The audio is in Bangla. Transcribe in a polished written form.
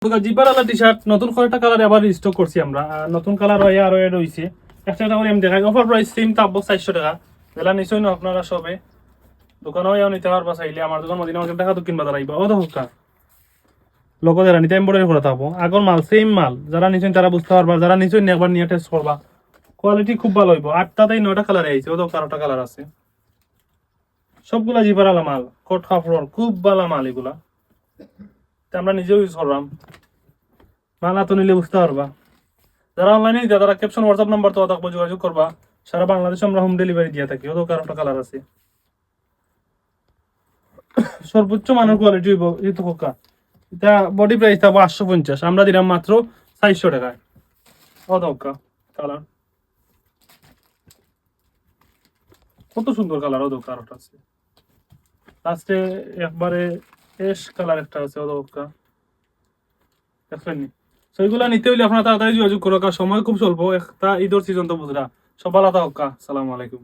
জিপারালা টি শার্ট নতুন কয়েকটা কালার আবার স্টক করছি আমরা। নতুন কালার হয়ে আরো এড হয়েছে। একটা করে আমি দেখাই, অফার প্রাইস সেম থাকবো 400 টাকা। জেলা নিশ্চয়ই না আপনারা সবে দোকানে হয়েও নিতে পারবা, চাইলে আমার দোকান মদিনা মার্কেট টাকা দক্ষিণ বাজার আইবা ও দোকা লোক যারা নিতে এমব্রয়ডারি করে থাকবো। আগর মাল সেম মাল, যারা নিশ্চয়ই তারা বুঝতে পারবা, যারা নিশ্চয়ই একবার নিয়ে টেস্ট করবা, কোয়ালিটি খুব ভালো হইব। 8টাতেই 9টা কালার আইছে, ও তো 12টা কালার আছে। সবগুলা জিপারালা মাল, কোট কাপড় খুব ভালো মাল এগুলা। আমরা নিজেও ইউজ করলাম, মালা তো নিলে বুঝতে পারবা। যারা অনলাইনে নিতে তারা ক্যাপশন হোয়াটসঅ্যাপ নাম্বার তো থাকবো, যোগাযোগ করবা। সারা বাংলাদেশে আমরা হোম ডেলিভারি দিয়ে থাকি। ওদের কারোটা কালার আছে, সর্বোচ্চ মানের কোয়ালিটি হইব। যেহেতু হোকা এটা বডি প্রাইস থাকবো 850, আমরা দিলাম মাত্র 400 টাকায়। অদকা কালার কত সুন্দর কালার, ওদের কারোটা আছে লাস্টে একবারে এস কালার একটা আছে। ওদকা দেখলেনি? সেইগুলা নিতে হইলে আপনার তাড়াতাড়ি যোগাযোগ করো, কারণ সময় খুব স্বল্প। একটা ঈদের সিজন তো বুঝরা। সব আলাদা হোক। সালাম আলাইকুম।